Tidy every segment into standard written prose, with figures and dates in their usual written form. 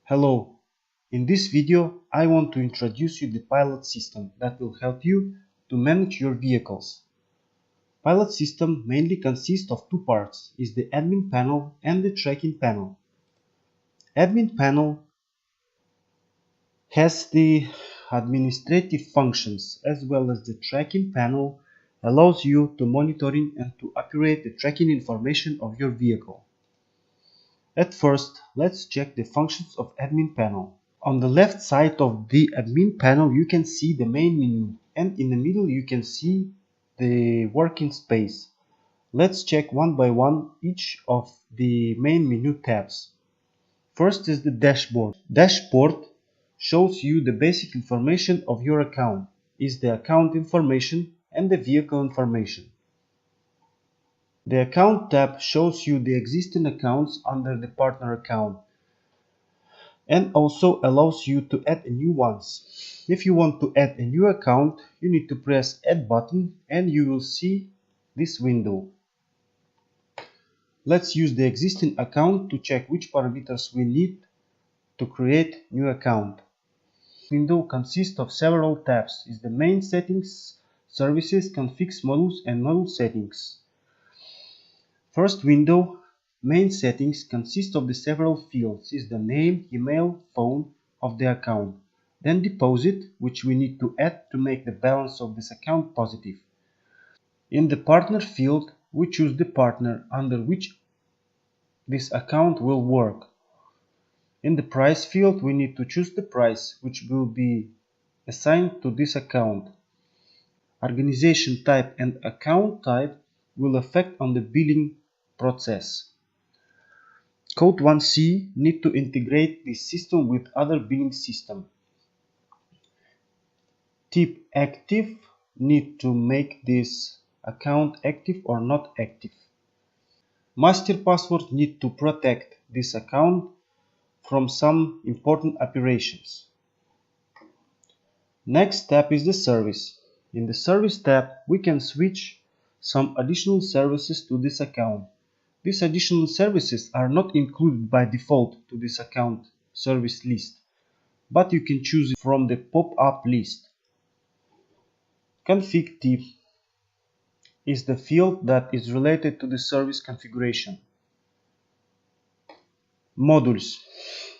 Hello, in this video I want to introduce you the pilot system that will help you to manage your vehicles. Pilot system mainly consists of two parts, is the admin panel and the tracking panel. Admin panel has the administrative functions as well as the tracking panel allows you to monitoring and to operate the tracking information of your vehicle. At first, let's check the functions of admin panel. On the left side of the admin panel you can see the main menu, and in the middle you can see the working space. Let's check one by one each of the main menu tabs. First is the dashboard. Dashboard shows you the basic information of your account, is the account information and the vehicle information. The account tab shows you the existing accounts under the partner account, and also allows you to add new ones. If you want to add a new account, you need to press add button and you will see this window. Let's use the existing account to check which parameters we need to create new account. Window consists of several tabs, is the main settings, services, config models and model settings. First window, main settings, consists of the several fields, is the name, email, phone of the account. Then deposit, which we need to add to make the balance of this account positive. In the partner field, we choose the partner under which this account will work. In the price field, we need to choose the price which will be assigned to this account. Organization type and account type will affect on the billing process. Code 1C need to integrate this system with other billing system. Type active need to make this account active or not active. Master password need to protect this account from some important operations. Next step is the service. In the service tab we can switch some additional services to this account. These additional services are not included by default to this account service list, but you can choose it from the pop-up list. Config type is the field that is related to the service configuration. Modules.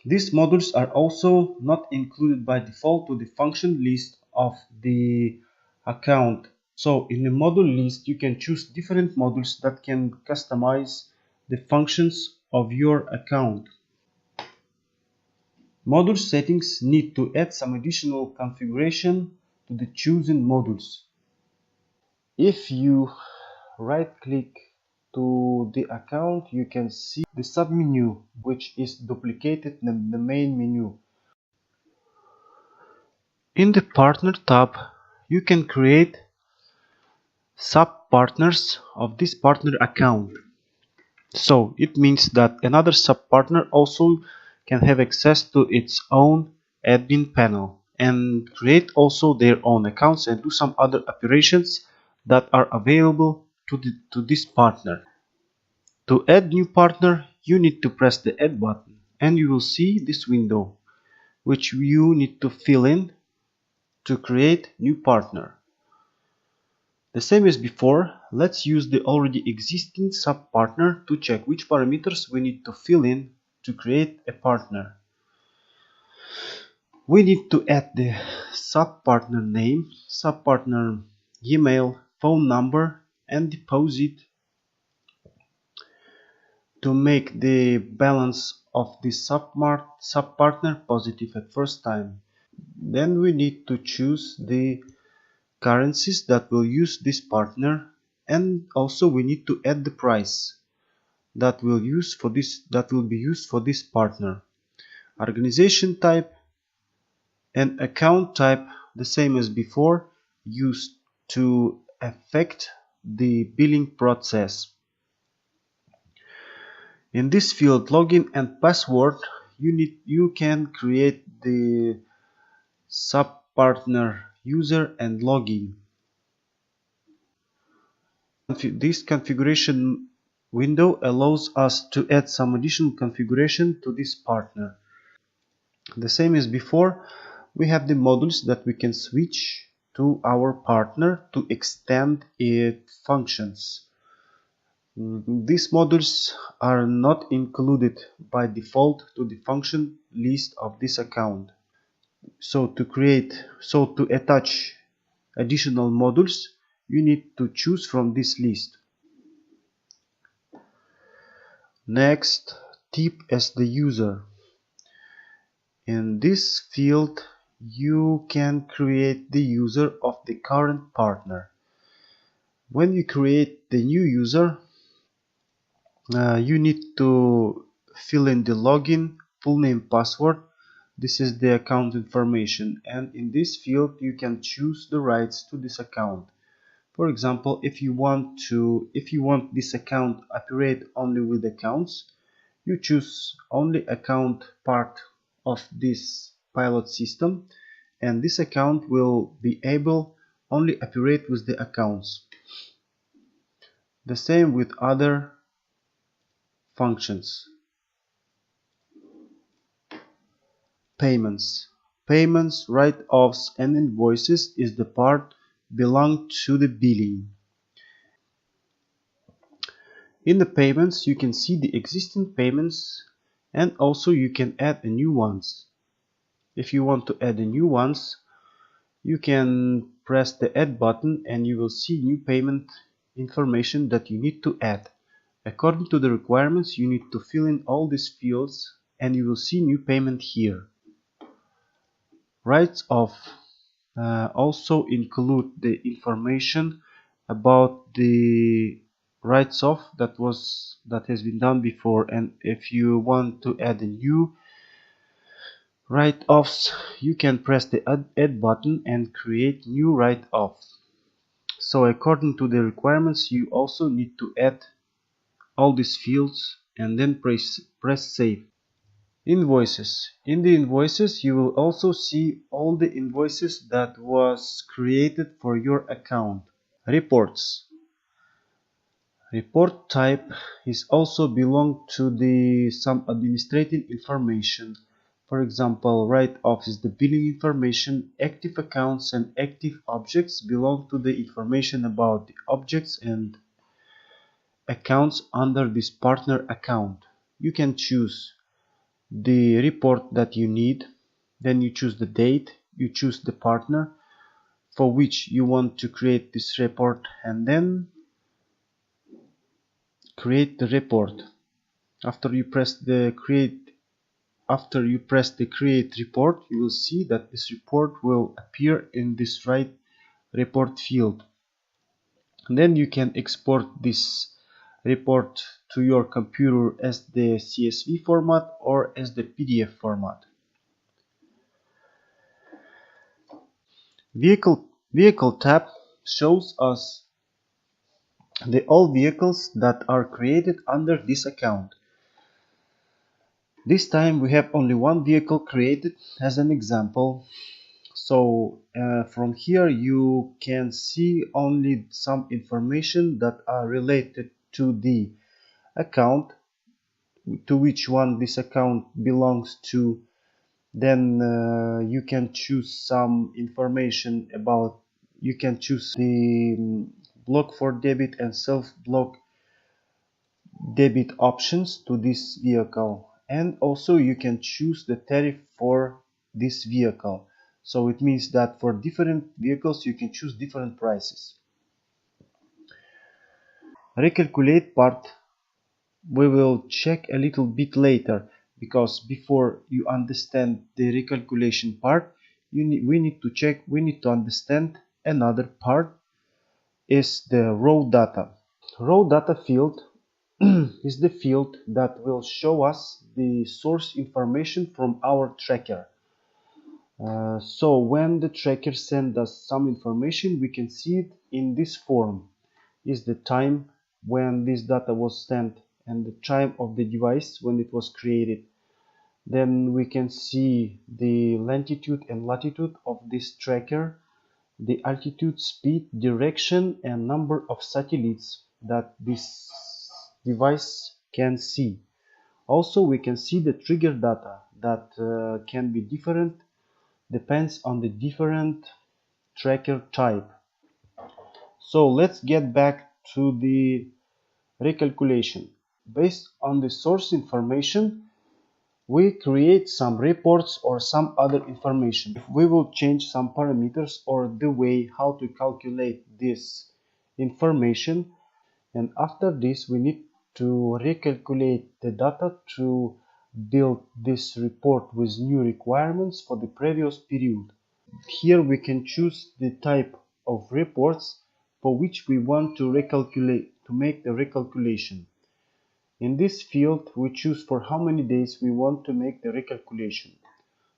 These modules are also not included by default to the function list of the account. So in the module list you can choose different modules that can customize the functions of your account. Module settings need to add some additional configuration to the chosen modules. If you right click to the account, you can see the submenu which is duplicated in the main menu. In the partner tab you can create sub-partners of this partner account. So it means that another sub-partner also can have access to its own admin panel and create also their own accounts and do some other operations that are available to this partner. To add new partner, you need to press the add button and you will see this window which you need to fill in to create new partner. The same as before, let's use the already existing sub-partner to check which parameters we need to fill in to create a partner. We need to add the sub-partner name, sub-partner email, phone number and deposit to make the balance of the sub-partner positive at first time. Then we need to choose the currencies that will use this partner, and also we need to add the price that will be used for this partner. Organization type and account type, the same as before, used to affect the billing process. In this field login and password, you can create the sub-partner user and login. This configuration window allows us to add some additional configuration to this partner. The same as before, we have the modules that we can switch to our partner to extend its functions. These modules are not included by default to the function list of this account. So to attach additional modules, you need to choose from this list. Next, type as the user. In this field, you can create the user of the current partner. When you create the new user, you need to fill in the login, full name, password. This is the account information, and in this field you can choose the rights to this account. For example, if you want this account operate only with accounts, you choose only account part of this pilot system, and this account will be able only operate with the accounts. The same with other functions. Payments, write-offs and invoices is the part belong to the billing. In the payments, you can see the existing payments, and also you can add a new ones. If you want to add a new ones, you can press the add button and you will see new payment information that you need to add. According to the requirements, you need to fill in all these fields and you will see new payment here. Rights off also include the information about the rights off that has been done before, and if you want to add a new write-offs, you can press the add button and create new write-off. So according to the requirements, you also need to add all these fields and then press save. Invoices. In the invoices, you will also see all the invoices that was created for your account. Reports. Report type is also belong to the some administrative information. For example, write-off is the billing information. Active accounts and active objects belong to the information about the objects and accounts under this partner account. You can choose the report that you need, then you choose the date, you choose the partner for which you want to create this report, and then create the report. After you press the create report, you will see that this report will appear in this right report field, and then you can export this report to your computer as the CSV format or as the PDF format. Vehicle tab shows us all vehicles that are created under this account. This time we have only one vehicle created as an example. So from here you can see only some information that are related to the account, to which one this account belongs to. Then you can choose some information about, you can choose the block for debit and self-block debit options to this vehicle, and also you can choose the tariff for this vehicle. So it means that for different vehicles you can choose different prices. Recalculate part we will check a little bit later, because before you understand the recalculation part, we need to understand another part, is the raw data. Raw data field is the field that will show us the source information from our tracker. So when the tracker sends us some information, we can see it in this form. Is the time when this data was sent and the time of the device when it was created. Then we can see the longitude and latitude of this tracker, the altitude, speed, direction, and number of satellites that this device can see. Also we can see the trigger data that can be different, depends on the different tracker type. So let's get back to the recalculation. Based on the source information, we create some reports or some other information. If we will change some parameters or the way how to calculate this information, and after this we need to recalculate the data to build this report with new requirements for the previous period. Here we can choose the type of reports for which we want to make the recalculation. In this field we choose for how many days we want to make the recalculation.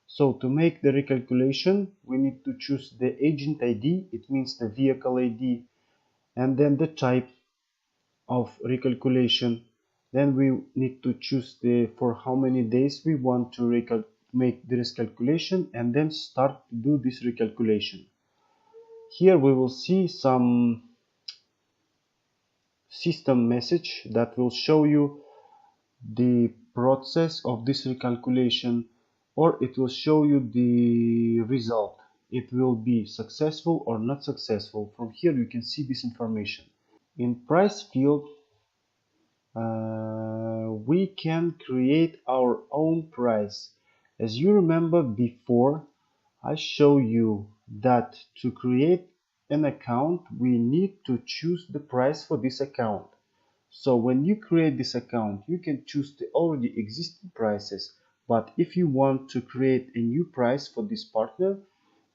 So to make the recalculation we need to choose the agent ID, it means the vehicle ID, and then the type of recalculation. Then we need to choose for how many days we want to make this calculation, and then start to do this recalculation. Here we will see some system message that will show you the process of this recalculation, or it will show you the result. It will be successful or not successful. From here you can see this information. In price field we can create our own price. As you remember before, I show you that to create an account we need to choose the price for this account. So when you create this account you can choose the already existing prices, but if you want to create a new price for this partner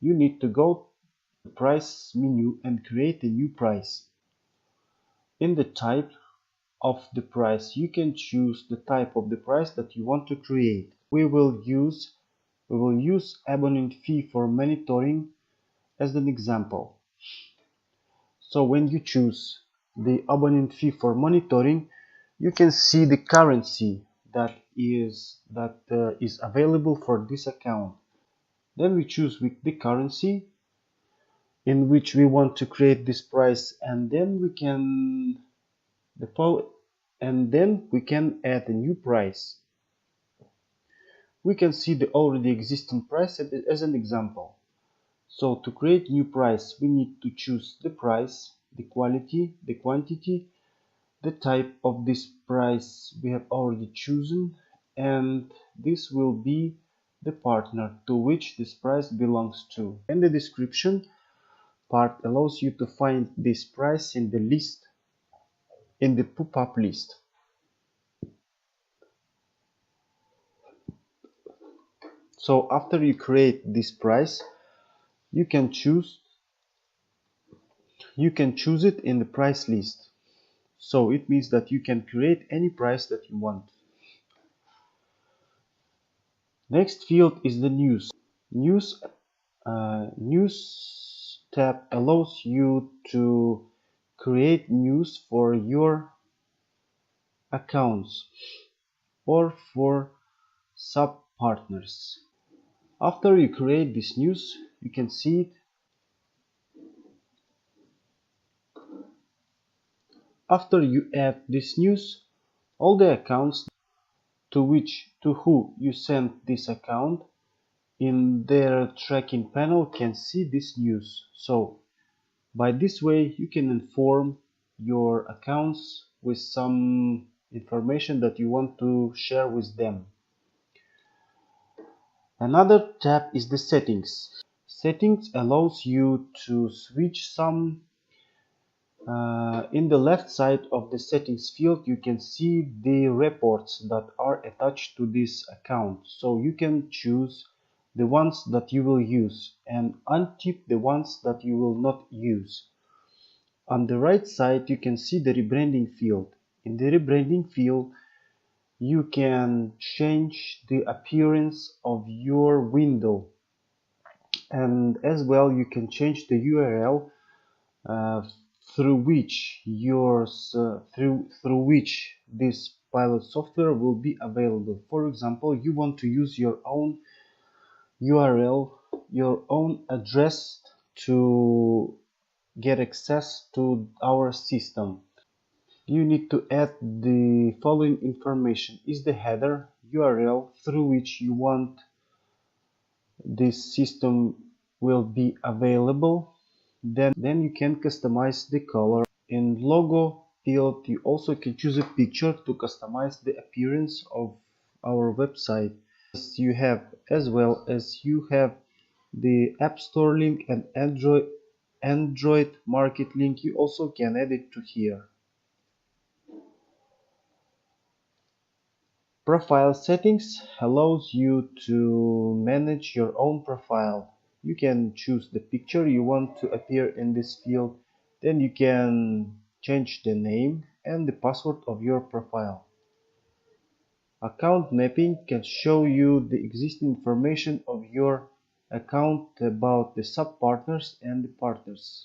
you need to go to the price menu and create a new price. In the type of the price you can choose the type of the price that you want to create. We will use abonnement fee for monitoring as an example. So when you choose the abonnement fee for monitoring, you can see the currency that is available for this account. Then we choose with the currency in which we want to create this price, and then we can add a new price. We can see the already existing price as an example. So to create new price we need to choose the price, the quality, the quantity, the type of this price we have already chosen, and this will be the partner to which this price belongs to. And the description part allows you to find this price in the list, in the pop-up list. So after you create this price, you can choose it in the price list. So it means that you can create any price that you want. Next field is the news. News tab allows you to create news for your accounts or for sub partners. After you create this news, you can see it. After you add this news, all the accounts to who you sent this account in their tracking panel can see this news. So by this way you can inform your accounts with some information that you want to share with them. Another tab is the settings. Settings allows you to switch some in the left side of the settings field you can see the reports that are attached to this account. So you can choose the ones that you will use and untick the ones that you will not use. On the right side you can see the rebranding field. In the rebranding field you can change the appearance of your window, and as well you can change the URL through which this pilot software will be available. For example, you want to use your own URL, your own address to get access to our system. You need to add the following information: is the header, URL through which you want this system will be available. Then you can customize the color. In logo field, you also can choose a picture to customize the appearance of our website. As well as you have the App Store link and Android Market link, you also can add it to here. Profile settings allows you to manage your own profile. You can choose the picture you want to appear in this field. Then you can change the name and the password of your profile. Account mapping can show you the existing information of your account about the sub-partners and the partners.